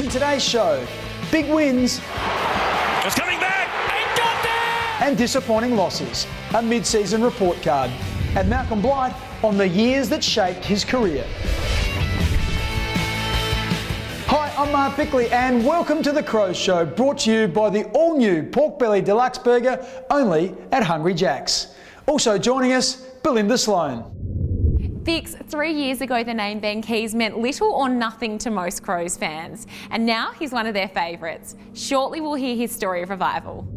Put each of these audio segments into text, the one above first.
In today's show, big wins It's coming back and got there! and disappointing losses, a mid-season report card, and Malcolm Blight on the years that shaped his career. Hi, I'm Mark Bickley and welcome to The Crows Show, brought to you by the all-new Pork Belly Deluxe Burger, only at Hungry Jack's. Also joining us, Belinda Sloan. Vix, 3 years ago the name Ben Keays meant little or nothing to most Crows fans, and now he's one of their favourites. Shortly we'll hear his story of revival.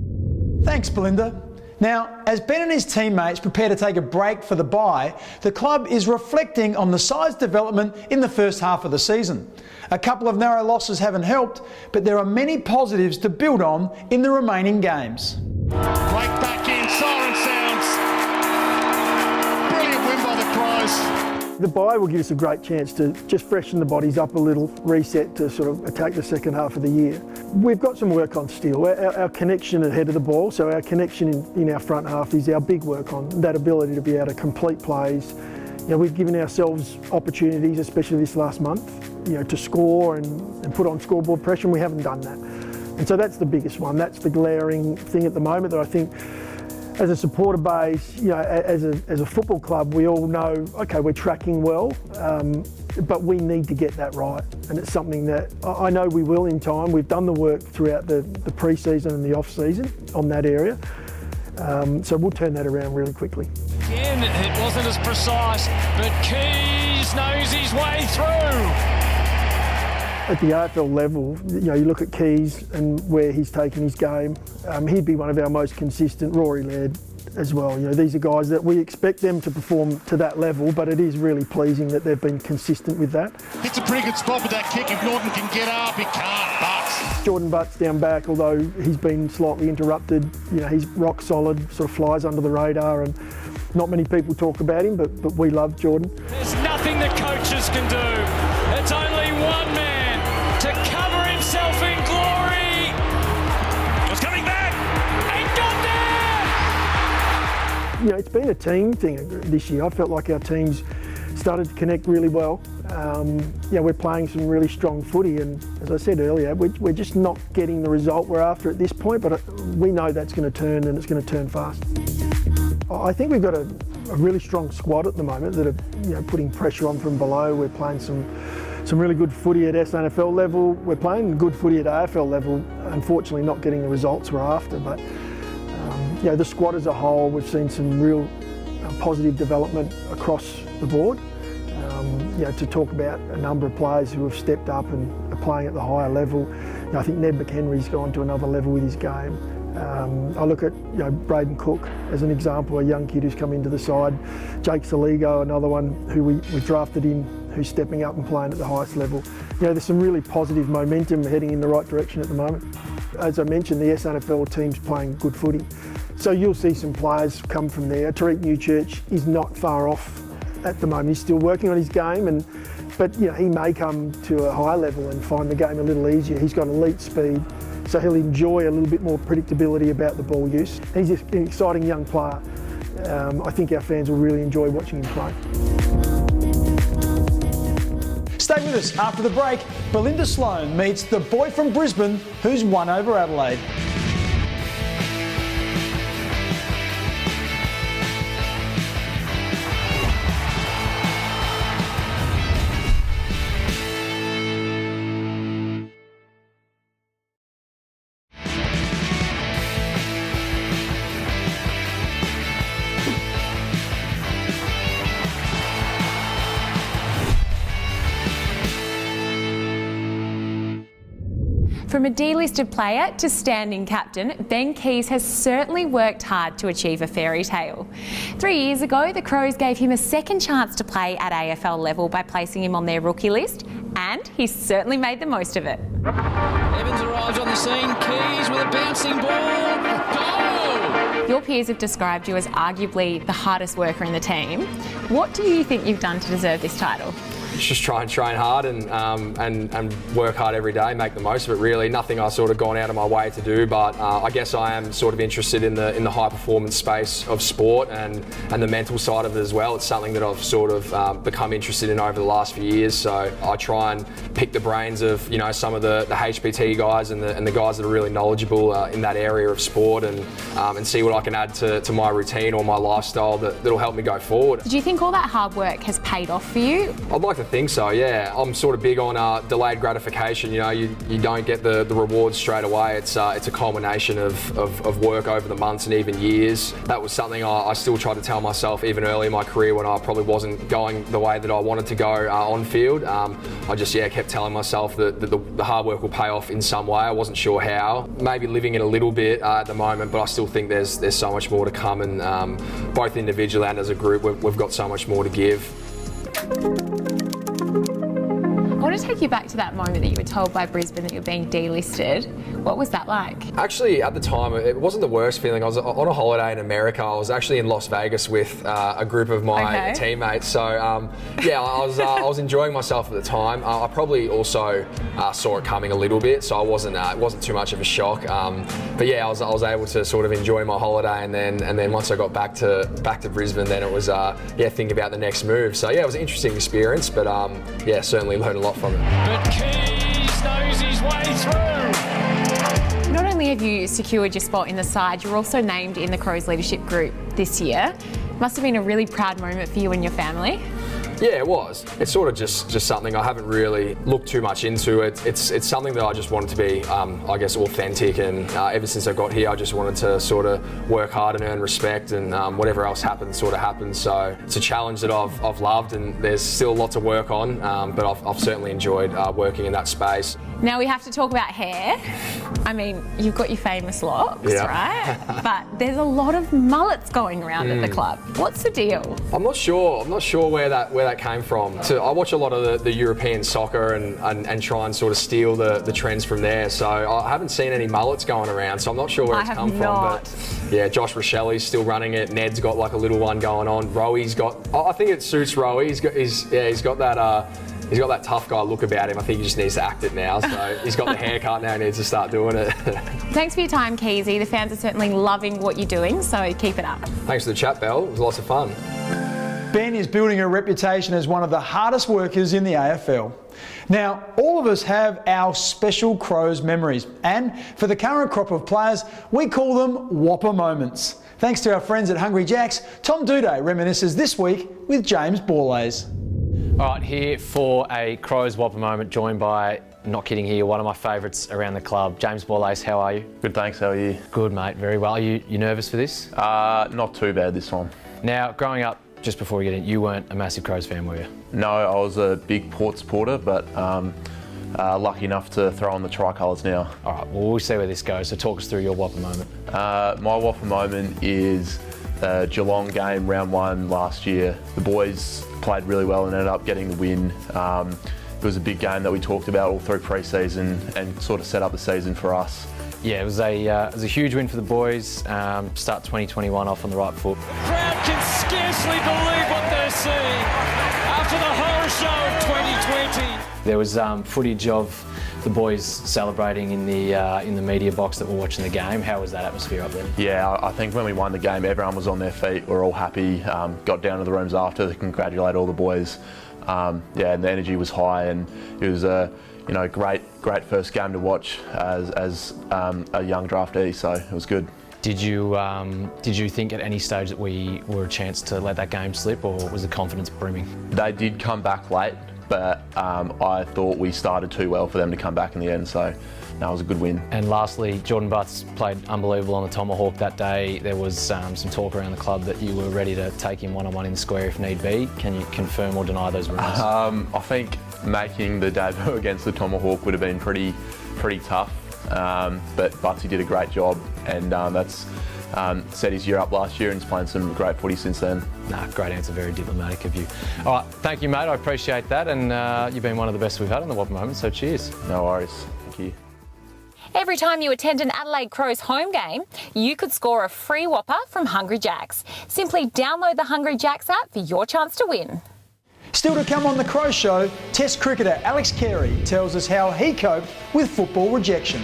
Thanks, Belinda. Now, as Ben and his teammates prepare to take a break for the bye, the club is reflecting on the side's development in the first half of the season. A couple of narrow losses haven't helped, but there are many positives to build on in the remaining games. Right back in, siren sounds. Brilliant win by the Crows. The bye will give us a great chance to just freshen the bodies up a little, reset to sort of attack the second half of the year. We've got some work on still. Our connection ahead of the ball, so our connection in our front half is our big work on that ability to be able to complete plays. You know, we've given ourselves opportunities, especially this last month, you know, to score and put on scoreboard pressure, and we haven't done that. And so that's the biggest one. That's the glaring thing at the moment that I think, as a supporter base, you know, as a football club, we all know, okay, we're tracking well, but we need to get that right. And it's something that I know we will in time. We've done the work throughout the pre-season and the off-season on that area. So we'll turn that around really quickly. Again, it wasn't as precise, but Keays knows his way through. At the AFL level, you know, you look at Keays and where he's taken his game, he'd be one of our most consistent. Rory Laird as well. You know, these are guys that we expect them to perform to that level, but it is really pleasing that they've been consistent with that. It's a pretty good spot with that kick. If Norton can get up, he can't. Butts. Jordan Butts down back, although he's been slightly interrupted, you know, he's rock solid, sort of flies under the radar, and not many people talk about him, but we love Jordan. There's nothing the coaches can do. It's only one man to cover himself in glory. It's coming back and got there! You know, it's been a team thing this year. I felt like our teams started to connect really well. Yeah, we're playing some really strong footy, and as I said earlier, we're just not getting the result we're after at this point, but we know that's going to turn, and it's going to turn fast. I think we've got a really strong squad at the moment that are, you know, putting pressure on from below. We're playing some really good footy at SANFL level. We're playing good footy at AFL level. Unfortunately, not getting the results we're after, but you know, the squad as a whole, we've seen some real positive development across the board. You know, to talk about a number of players who have stepped up and are playing at the higher level. You know, I think Ned McHenry's gone to another level with his game. I look at, you know, Braden Cook as an example, a young kid who's come into the side. Jake Saligo, another one who we drafted in, who's stepping up and playing at the highest level. You know, there's some really positive momentum heading in the right direction at the moment. As I mentioned, the SANFL team's playing good footy. So you'll see some players come from there. Tariq Newchurch is not far off at the moment. He's still working on his game, but you know, he may come to a higher level and find the game a little easier. He's got elite speed, so he'll enjoy a little bit more predictability about the ball use. He's an exciting young player. I think our fans will really enjoy watching him play. Stay with us after the break. Belinda Sloan meets the boy from Brisbane who's won over Adelaide. From a delisted player to standing captain, Ben Keays has certainly worked hard to achieve a fairy tale. 3 years ago, the Crows gave him a second chance to play at AFL level by placing him on their rookie list, and he's certainly made the most of it. Evans arrives on the scene, Keays with a bouncing ball, goal! Your peers have described you as arguably the hardest worker in the team. What do you think you've done to deserve this title? Just try and train hard and work hard every day, make the most of it really. Nothing I've sort of gone out of my way to do, but I guess I am sort of interested in the high performance space of sport and the mental side of it as well. It's something that I've sort of become interested in over the last few years, so I try and pick the brains of, you know, some of the HPT guys and the guys that are really knowledgeable in that area of sport and see what I can add to my routine or my lifestyle that'll help me go forward. Do you think all that hard work has paid off for you? I'd like to think so, yeah. I'm sort of big on delayed gratification. You know, you don't get the rewards straight away. It's a culmination of work over the months and even years. That was something I still tried to tell myself even early in my career when I probably wasn't going the way that I wanted to go on field. I just kept telling myself that the hard work will pay off in some way. I wasn't sure how. Maybe living it a little bit at the moment, but I still think there's so much more to come, and both individually and as a group, we've got so much more to give. I want to take you back to that moment that you were told by Brisbane that you're being delisted. What was that like? Actually, at the time, it wasn't the worst feeling. I was on a holiday in America. I was actually in Las Vegas with a group of my teammates. So, I was enjoying myself at the time. I probably also saw it coming a little bit, so it wasn't too much of a shock. But yeah, I was able to sort of enjoy my holiday, and then once I got back to Brisbane, then it was think about the next move. So yeah, it was an interesting experience, but certainly learned a lot from it. But Keays knows his way through. Not only have you secured your spot in the side, you're also named in the Crows leadership group this year. Must have been a really proud moment for you and your family. Yeah, it was. It's sort of just something I haven't really looked too much into. It's something that I just wanted to be, authentic. And ever since I got here, I just wanted to sort of work hard and earn respect. And whatever else happens, sort of happens. So it's a challenge that I've loved, and there's still a lot to work on. But I've certainly enjoyed working in that space. Now we have to talk about hair. I mean, you've got your famous locks, right? But there's a lot of mullets going around at the club. What's the deal? I'm not sure where that came from. So I watch a lot of the European soccer and try and sort of steal the trends from there. So I haven't seen any mullets going around, so I'm not sure where it's come from. But yeah, Josh Rochelli's still running it. Ned's got like a little one going on. Rowy's got, I think it suits Rowy. He's got that tough guy look about him. I think he just needs to act it now. So he's got the haircut now, he needs to start doing it. Thanks for your time, Keaysy. The fans are certainly loving what you're doing, so keep it up. Thanks for the chat, Belle. It was lots of fun. Ben is building a reputation as one of the hardest workers in the AFL. Now, all of us have our special Crows memories, and for the current crop of players, we call them Whopper moments. Thanks to our friends at Hungry Jack's, Tom Duday reminisces this week with James Borlays. All right, here for a Crows Whopper moment, joined by, not kidding here, one of my favourites around the club, James Borlays. How are you? Good, thanks. How are you? Good, mate. Very well. Are you nervous for this? Not too bad this time. Now, growing up, just before we get in, you weren't a massive Crows fan, were you? No, I was a big Port supporter, but lucky enough to throw on the tricolours now. All right, well, we'll see where this goes. So talk us through your Whopper moment. My Whopper moment is the Geelong game, round 1 last year. The boys played really well and ended up getting the win. It was a big game that we talked about all through pre-season and sort of set up the season for us. Yeah, it was a huge win for the boys. Start 2021 off on the right foot. The crowd can scarcely believe what they're seeing after the horror show of 2020. There was footage of the boys celebrating in the media box that were watching the game. How was that atmosphere up there? Yeah, I think when we won the game, everyone was on their feet. We were all happy. Got down to the rooms after to congratulate all the boys. And the energy was high, and it was a great first game to watch as a young draftee. So it was good. Did you think at any stage that we were a chance to let that game slip, or was the confidence brimming? They did come back late, but I thought we started too well for them to come back in the end. So that was a good win. And lastly, Jordan Butts played unbelievable on the Tomahawk that day. There was some talk around the club that you were ready to take him one-on-one in the square if need be. Can you confirm or deny those rumours? I think making the debut against the Tomahawk would have been pretty tough. But Butsy did a great job, and that's set his year up last year and he's playing some great footy since then. Great answer, very diplomatic of you. All right, thank you, mate. I appreciate that, and you've been one of the best we've had on the Whopper moment, so cheers. No worries. Thank you. Every time you attend an Adelaide Crows home game, you could score a free Whopper from Hungry Jack's. Simply download the Hungry Jack's app for your chance to win. Still to come on the Crow Show, Test cricketer Alex Carey tells us how he coped with football rejection.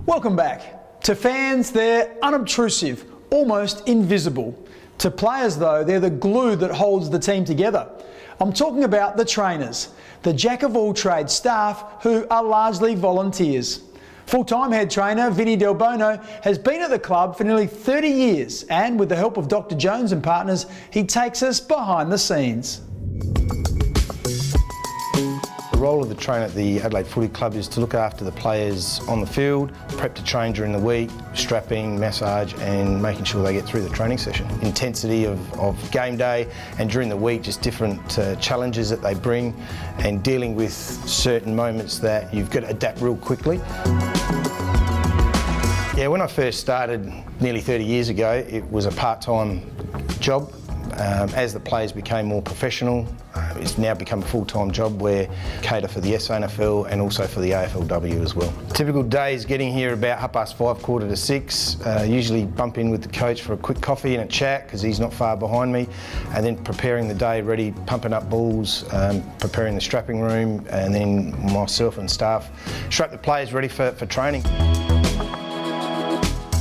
Welcome back. To fans, they're unobtrusive, almost invisible. To players, though, they're the glue that holds the team together. I'm talking about the trainers, the jack-of-all-trades staff who are largely volunteers. Full-time head trainer Vinny Del Bono has been at the club for nearly 30 years, and with the help of Dr. Jones and partners, he takes us behind the scenes. The role of the trainer at the Adelaide Footy Club is to look after the players on the field, prep to train during the week, strapping, massage and making sure they get through the training session. Intensity of game day and during the week, just different challenges that they bring and dealing with certain moments that you've got to adapt real quickly. Yeah, when I first started nearly 30 years ago, it was a part-time job. As the players became more professional, it's now become a full-time job where I cater for the SANFL and also for the AFLW as well. Typical day is getting here about 5:30, 5:45. Usually bump in with the coach for a quick coffee and a chat because he's not far behind me, and then preparing the day ready, pumping up balls, preparing the strapping room, and then myself and staff strap the players ready for training.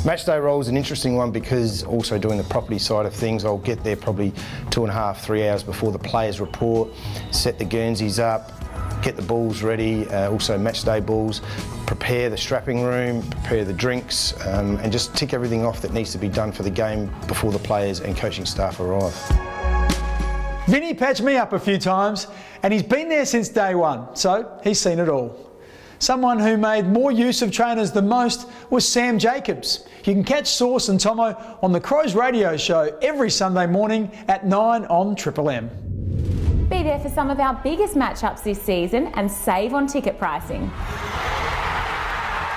Matchday role is an interesting one because also doing the property side of things, I'll get there probably 2.5, 3 hours before the players report, set the Guernseys up, get the balls ready, also matchday balls, prepare the strapping room, prepare the drinks, and just tick everything off that needs to be done for the game before the players and coaching staff arrive. Vinny patched me up a few times and he's been there since day one, so he's seen it all. Someone who made more use of trainers than most was Sam Jacobs. You can catch Sauce and Tomo on the Crows radio show every Sunday morning at 9 on Triple M. Be there for some of our biggest matchups this season and save on ticket pricing.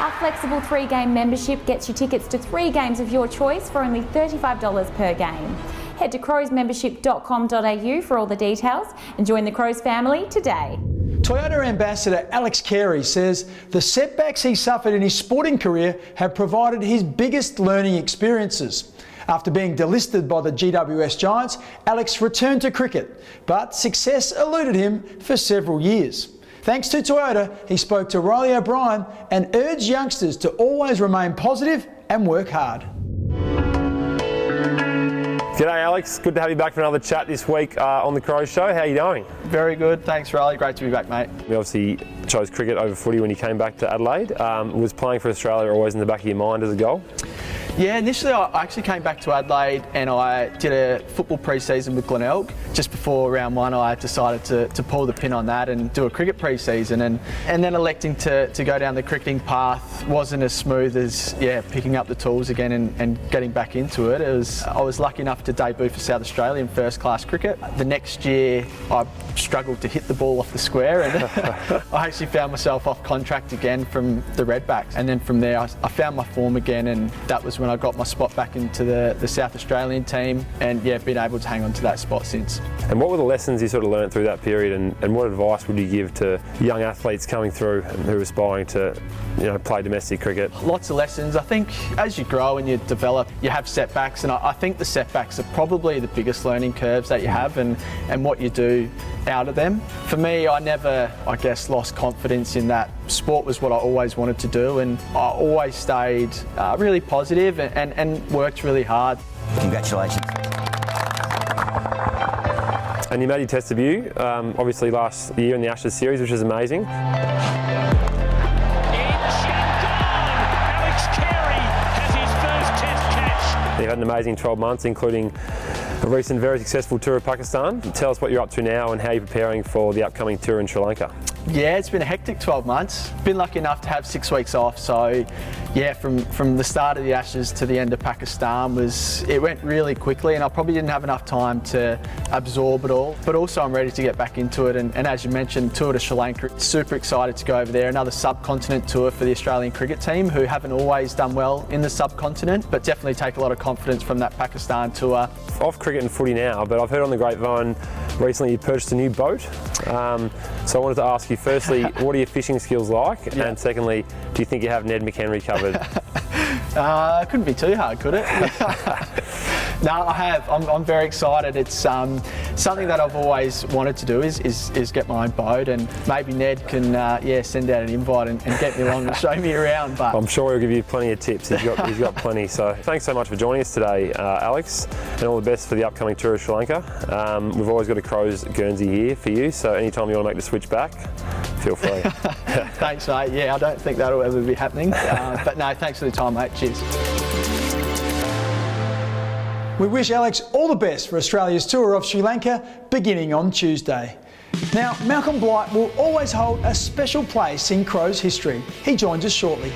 Our flexible 3-game membership gets you tickets to 3 games of your choice for only $35 per game. Head to crowsmembership.com.au for all the details and join the Crows family today. Toyota ambassador Alex Carey says the setbacks he suffered in his sporting career have provided his biggest learning experiences. After being delisted by the GWS Giants, Alex returned to cricket, but success eluded him for several years. Thanks to Toyota, he spoke to Riley O'Brien and urged youngsters to always remain positive and work hard. G'day Alex, good to have you back for another chat this week on the Crows Show. How are you going? Very good, thanks Riley, great to be back mate. You obviously chose cricket over footy when you came back to Adelaide. Was playing for Australia always in the back of your mind as a goal? Yeah, initially I actually came back to Adelaide and I did a football pre-season with Glenelg. Just before round 1 I decided to pull the pin on that and do a cricket pre-season and then electing to go down the cricketing path wasn't as smooth as picking up the tools again and getting back into it. I was lucky enough to debut for South Australia in first class cricket. The next year I struggled to hit the ball off the square and I actually found myself off contract again from the Redbacks, and then from there I found my form again, and that was when I got my spot back into the South Australian team, and been able to hang on to that spot since. And what were the lessons you sort of learnt through that period, and what advice would you give to young athletes coming through who are aspiring to play domestic cricket? Lots of lessons. I think as you grow and you develop, you have setbacks, and I think the setbacks are probably the biggest learning curves that you have, and what you do out of them. For me, I never, lost confidence in that. Sport was what I always wanted to do, and I always stayed really positive and worked really hard. Congratulations. And you made your Test debut, obviously last year in the Ashes series, which is amazing. You've had an amazing 12 months, including a recent very successful tour of Pakistan. Tell us what you're up to now and how you're preparing for the upcoming tour in Sri Lanka. Yeah, it's been a hectic 12 months. Been lucky enough to have 6 weeks off, so yeah, from the start of the Ashes to the end of Pakistan it went really quickly, and I probably didn't have enough time to absorb it all. But also I'm ready to get back into it, and as you mentioned, tour to Sri Lanka. Super excited to go over there. Another subcontinent tour for the Australian cricket team, who haven't always done well in the subcontinent, but definitely take a lot of confidence from that Pakistan tour. Off cricket and footy now, but I've heard on the grapevine recently you purchased a new boat. So I wanted to ask you, firstly, what are your fishing skills like? Yeah. And secondly, do you think you have Ned McHenry covered? Couldn't be too hard, could it? No, I have. I'm very excited. It's something that I've always wanted to do is get my own boat, and maybe Ned can send out an invite and get me along and show me around. But I'm sure he'll give you plenty of tips. He's got plenty. So thanks so much for joining us today, Alex, and all the best for the upcoming tour of Sri Lanka. We've always got a Crows Guernsey here for you, so anytime you want to make the switch back, feel free. Thanks, mate. Yeah, I don't think that'll ever be happening. But no, thanks for the time, mate. Cheers. We wish Alex all the best for Australia's tour of Sri Lanka beginning on Tuesday. Now, Malcolm Blight will always hold a special place in Crows history. He joins us shortly.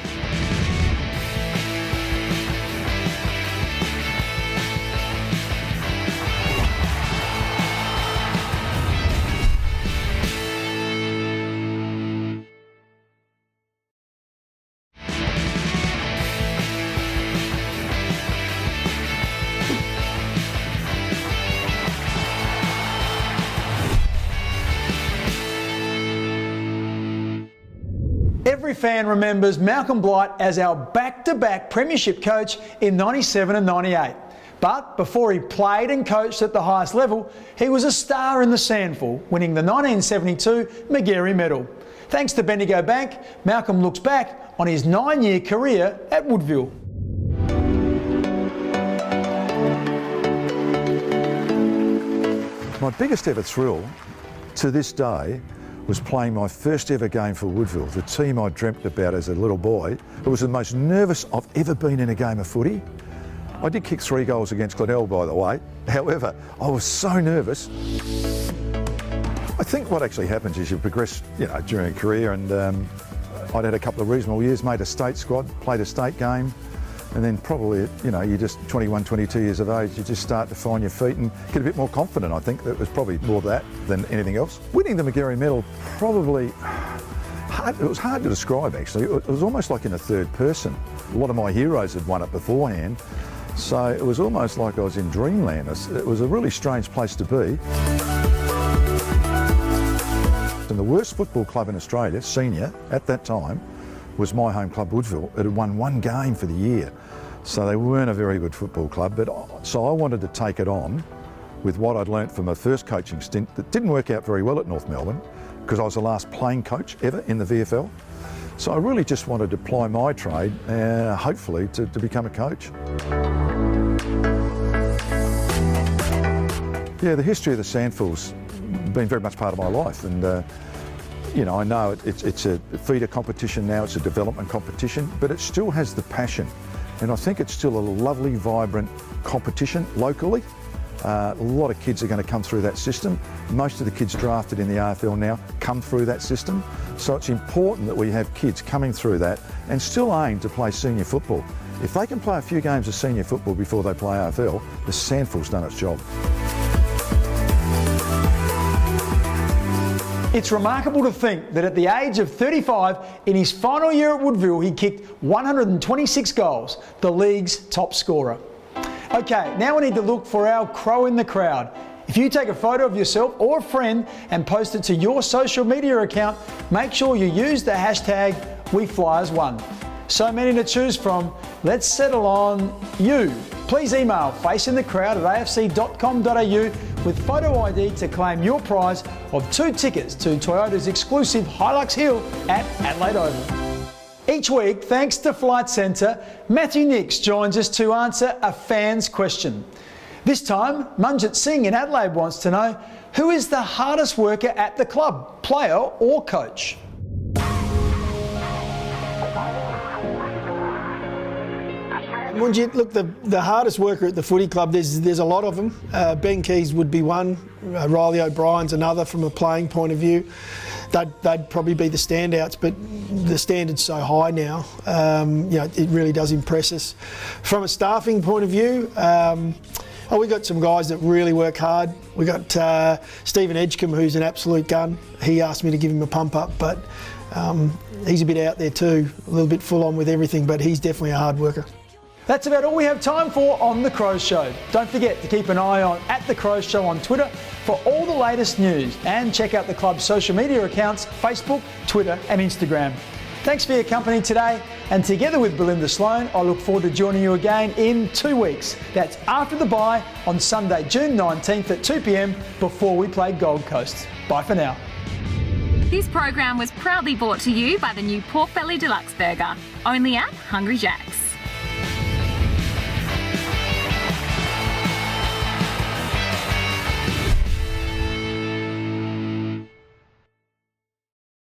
Every fan remembers Malcolm Blight as our back-to-back premiership coach in 97 and 98. But before he played and coached at the highest level, he was a star in the SANFL, winning the 1972 Magarey Medal. Thanks to Bendigo Bank, Malcolm looks back on his 9-year career at Woodville. My biggest ever thrill to this day was playing my first ever game for Woodville, the team I dreamt about as a little boy. It was the most nervous I've ever been in a game of footy. I did kick 3 goals against Glenelg, by the way. However, I was so nervous. I think what actually happens is you progress, during a career, and I'd had a couple of reasonable years, made a state squad, played a state game, and then probably, you're just 21, 22 years of age, you just start to find your feet and get a bit more confident. I think that was probably more that than anything else. Winning the Magarey Medal, probably, it was hard to describe actually. It was almost like in a third person. A lot of my heroes had won it beforehand, so it was almost like I was in dreamland. It was a really strange place to be. And the worst football club in Australia, senior, at that time, was my home club, Woodville. It had won 1 game for the year. So they weren't a very good football club, so I wanted to take it on with what I'd learnt from my first coaching stint that didn't work out very well at North Melbourne, because I was the last playing coach ever in the VFL. So I really just wanted to ply my trade, hopefully to become a coach. Yeah, the history of the SANFL's been very much part of my life, and I know it's a feeder competition now, it's a development competition, but it still has the passion. And I think it's still a lovely, vibrant competition locally. A lot of kids are going to come through that system. Most of the kids drafted in the AFL now come through that system. So it's important that we have kids coming through that and still aim to play senior football. If they can play a few games of senior football before they play AFL, the SANFL's done its job. It's remarkable to think that at the age of 35, in his final year at Woodville, he kicked 126 goals, the league's top scorer. Okay, now we need to look for our crow in the crowd. If you take a photo of yourself or a friend and post it to your social media account, make sure you use the hashtag WeFlyers1. So many to choose from, let's settle on you. Please email faceinthecrowd@afc.com.au with photo ID to claim your prize of 2 tickets to Toyota's exclusive Hilux Hill at Adelaide Oval. Each week, thanks to Flight Centre, Matthew Nix joins us to answer a fan's question. This time, Manjit Singh in Adelaide wants to know, who is the hardest worker at the club, player or coach? Munjit, look, the hardest worker at the footy club, there's a lot of them. Ben Keays would be one. Riley O'Brien's another from a playing point of view. They'd probably be the standouts, but the standard's so high now, it really does impress us. From a staffing point of view, we got some guys that really work hard. We got Stephen Edgecombe, who's an absolute gun. He asked me to give him a pump up, but he's a bit out there too, a little bit full on with everything, but he's definitely a hard worker. That's about all we have time for on The Crows Show. Don't forget to keep an eye on @The Crows Show on Twitter for all the latest news, and check out the club's social media accounts, Facebook, Twitter and Instagram. Thanks for your company today, and together with Belinda Sloan, I look forward to joining you again in 2 weeks. That's after the bye on Sunday, June 19th at 2 p.m. before we play Gold Coast. Bye for now. This program was proudly brought to you by the new Pork Belly Deluxe Burger, only at Hungry Jack's.